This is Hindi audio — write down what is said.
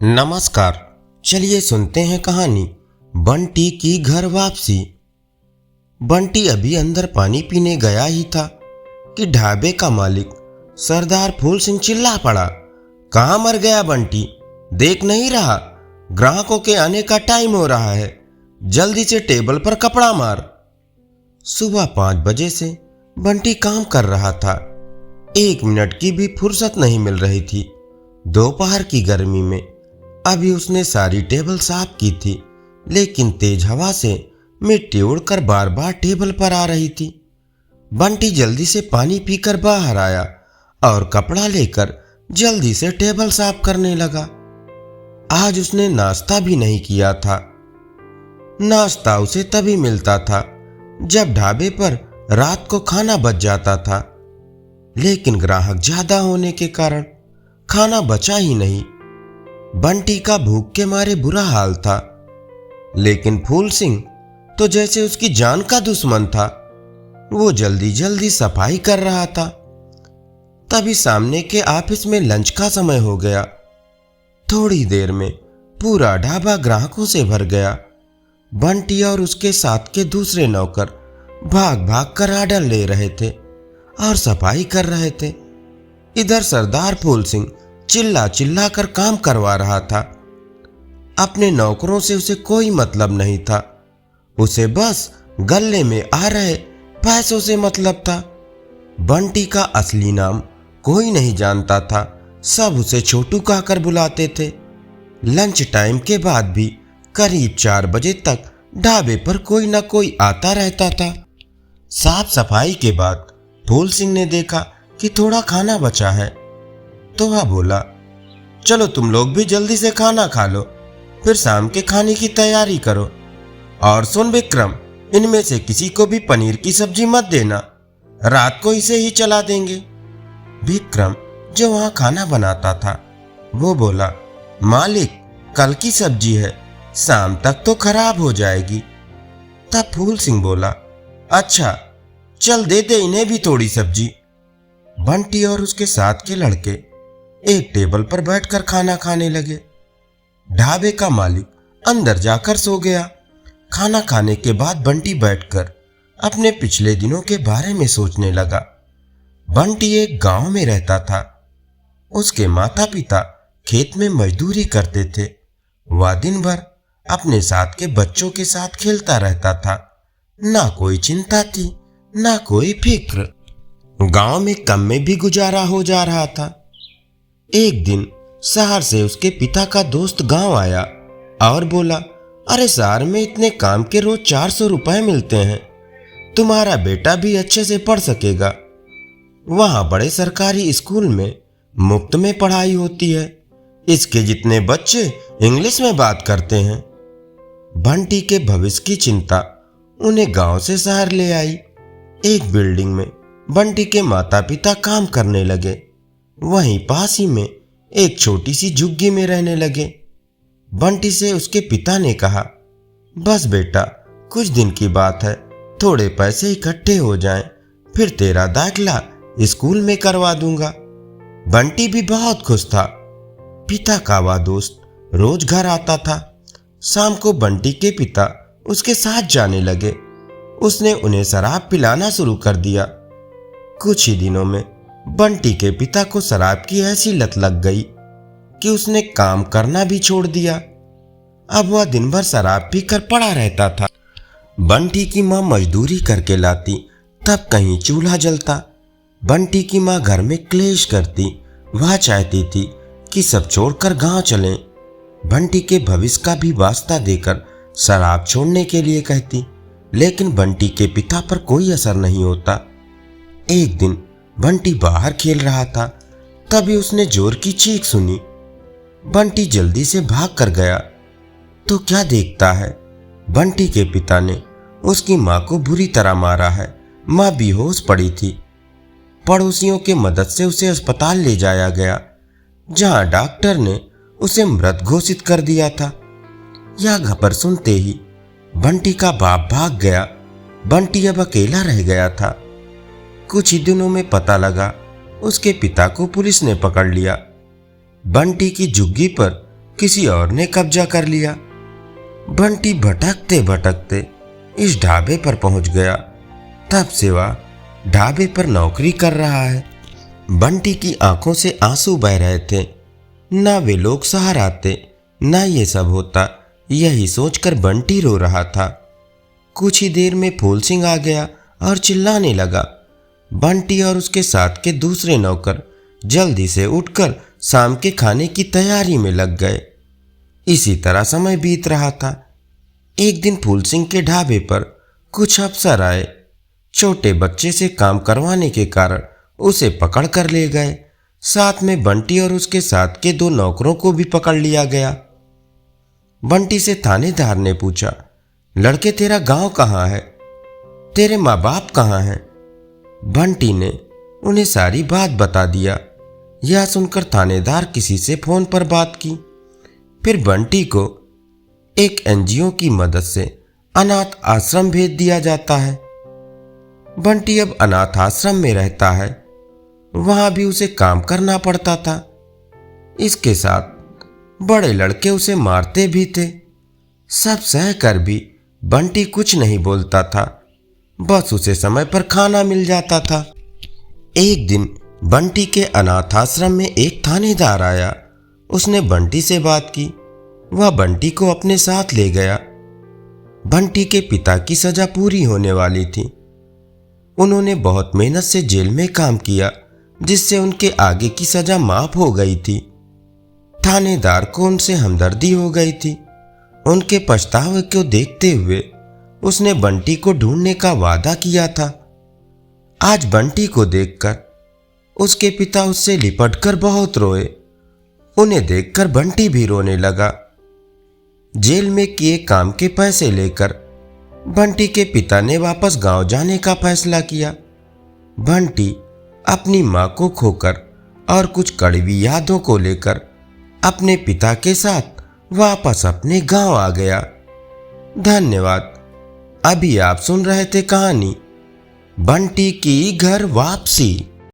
नमस्कार। चलिए सुनते हैं कहानी बंटी की घर वापसी। बंटी अभी अंदर पानी पीने गया ही था कि ढाबे का मालिक सरदार फूल सिंह चिल्ला पड़ा, कहाँ मर गया बंटी? देख नहीं रहा ग्राहकों के आने का टाइम हो रहा है, जल्दी से टेबल पर कपड़ा मार। सुबह 5 बजे से बंटी काम कर रहा था, 1 मिनट की भी फुर्सत नहीं मिल रही थी। दोपहर की गर्मी में अभी उसने सारी टेबल साफ की थी, लेकिन तेज हवा से मिट्टी उड़कर बार बार टेबल पर आ रही थी। बंटी जल्दी से पानी पीकर बाहर आया और कपड़ा लेकर जल्दी से टेबल साफ करने लगा। आज उसने नाश्ता भी नहीं किया था। नाश्ता उसे तभी मिलता था जब ढाबे पर रात को खाना बच जाता था, लेकिन ग्राहक ज्यादा होने के कारण खाना बचा ही नहीं। बंटी का भूख के मारे बुरा हाल था, लेकिन फूल सिंह तो जैसे उसकी जान का दुश्मन था। वो जल्दी जल्दी सफाई कर रहा था। तभी सामने के ऑफिस में लंच का समय हो गया। थोड़ी देर में पूरा ढाबा ग्राहकों से भर गया। बंटी और उसके साथ के दूसरे नौकर भाग भाग कर आर्डर ले रहे थे और सफाई कर रहे थे। इधर सरदार फूल सिंह चिल्ला चिल्ला कर काम करवा रहा था। अपने नौकरों से उसे कोई मतलब नहीं था, उसे बस गले में आ रहे पैसों से मतलब था। बंटी का असली नाम कोई नहीं जानता था, सब उसे छोटू कहकर बुलाते थे। लंच टाइम के बाद भी करीब 4 बजे तक ढाबे पर कोई ना कोई आता रहता था। साफ सफाई के बाद फूल सिंह ने देखा कि थोड़ा खाना बचा है, तो वह बोला, चलो तुम लोग भी जल्दी से खाना खा लो, फिर शाम के खाने की तैयारी करो। और सुन विक्रम, इनमें से किसी को भी पनीर की सब्जी मत देना, रात को इसे ही चला देंगे। विक्रम जो वहां खाना बनाता था वो बोला, मालिक कल की सब्जी है, शाम तक तो खराब हो जाएगी। तब फूल सिंह बोला, अच्छा चल दे दे इन्हें भी थोड़ी सब्जी। बंटी और उसके साथ के लड़के एक टेबल पर बैठकर खाना खाने लगे। ढाबे का मालिक अंदर जाकर सो गया। खाना खाने के बाद बंटी बैठकर अपने पिछले दिनों के बारे में सोचने लगा। बंटी एक गांव में रहता था। उसके माता पिता खेत में मजदूरी करते थे। वह दिन भर अपने साथ के बच्चों के साथ खेलता रहता था। ना कोई चिंता थी, ना कोई फिक्र। गांव में कम में भी गुजारा हो जा रहा था। एक दिन शहर से उसके पिता का दोस्त गांव आया और बोला, अरे शहर में इतने काम के रोज 400 रुपए मिलते हैं, तुम्हारा बेटा भी अच्छे से पढ़ सकेगा। वहां बड़े सरकारी स्कूल में मुफ्त में पढ़ाई होती है, इसके जितने बच्चे इंग्लिश में बात करते हैं। बंटी के भविष्य की चिंता उन्हें गांव से शहर ले आई। एक बिल्डिंग में बंटी के माता पिता काम करने लगे। वहीं पास ही में एक छोटी सी झुग्गी में रहने लगे। बंटी से उसके पिता ने कहा, बस बेटा कुछ दिन की बात है, थोड़े पैसे इकट्ठे हो जाएं, फिर तेरा दाखिला स्कूल में करवा दूंगा। बंटी भी बहुत खुश था। पिता का वह दोस्त रोज घर आता था। शाम को बंटी के पिता उसके साथ जाने लगे। उसने उन्हें शराब पिलाना शुरू कर दिया। कुछ ही दिनों में बंटी के पिता को शराब की ऐसी लत लग गई कि उसने काम करना भी छोड़ दिया। अब वह दिन भर शराब पीकर पड़ा रहता था। बंटी की मां मजदूरी करके लाती, तब कहीं चूल्हा जलता। बंटी की मां घर में क्लेश करती। वह चाहती थी कि सब छोड़कर गांव चलें। बंटी के भविष्य का भी वास्ता देकर शराब छोड़ने के लिए कहती, लेकिन बंटी के पिता पर कोई असर नहीं होता। एक दिन बंटी बाहर खेल रहा था, तभी उसने जोर की चीख सुनी। बंटी जल्दी से भाग कर गया तो क्या देखता है, बंटी के पिता ने उसकी मां को बुरी तरह मारा है। मां बेहोश पड़ी थी। पड़ोसियों के मदद से उसे अस्पताल ले जाया गया, जहां डॉक्टर ने उसे मृत घोषित कर दिया था। यह खबर सुनते ही बंटी का बाप भाग गया। बंटी अब अकेला रह गया था। कुछ ही दिनों में पता लगा उसके पिता को पुलिस ने पकड़ लिया। बंटी की झुग्गी पर किसी और ने कब्जा कर लिया। बंटी भटकते भटकते इस ढाबे पर पहुंच गया। तब से वह ढाबे पर नौकरी कर रहा है। बंटी की आंखों से आंसू बह रहे थे। ना वे लोग शहर आते, ना ये सब होता, यही सोचकर बंटी रो रहा था। कुछ ही देर में फूल सिंह आ गया और चिल्लाने लगा। बंटी और उसके साथ के दूसरे नौकर जल्दी से उठकर शाम के खाने की तैयारी में लग गए। इसी तरह समय बीत रहा था। एक दिन फूल सिंह के ढाबे पर कुछ अफसर आए। छोटे बच्चे से काम करवाने के कारण उसे पकड़ कर ले गए। साथ में बंटी और उसके साथ के 2 नौकरों को भी पकड़ लिया गया। बंटी से थानेदार ने पूछा, लड़के तेरा गांव कहाँ है? तेरे माँ बाप कहाँ हैं? बंटी ने उन्हें सारी बात बता दिया। यह सुनकर थानेदार किसी से फोन पर बात की। फिर बंटी को एक एनजीओ की मदद से अनाथ आश्रम भेज दिया जाता है। बंटी अब अनाथ आश्रम में रहता है। वहां भी उसे काम करना पड़ता था। इसके साथ बड़े लड़के उसे मारते भी थे। सब सह कर भी बंटी कुछ नहीं बोलता था। बस उसे समय पर खाना मिल जाता था। एक दिन बंटी के अनाथ आश्रम में एक थानेदार आया। उसने बंटी से बात की। वह बंटी को अपने साथ ले गया। बंटी के पिता की सजा पूरी होने वाली थी। उन्होंने बहुत मेहनत से जेल में काम किया, जिससे उनके आगे की सजा माफ हो गई थी। थानेदार को उनसे हमदर्दी हो गई थी। उनके पछतावे को देखते हुए उसने बंटी को ढूंढने का वादा किया था। आज बंटी को देखकर उसके पिता उससे लिपटकर बहुत रोए। उन्हें देखकर बंटी भी रोने लगा। जेल में किए काम के पैसे लेकर बंटी के पिता ने वापस गांव जाने का फैसला किया। बंटी अपनी मां को खोकर और कुछ कड़वी यादों को लेकर अपने पिता के साथ वापस अपने गांव आ गया। धन्यवाद। अभी आप सुन रहे थे कहानी बंटी की घर वापसी।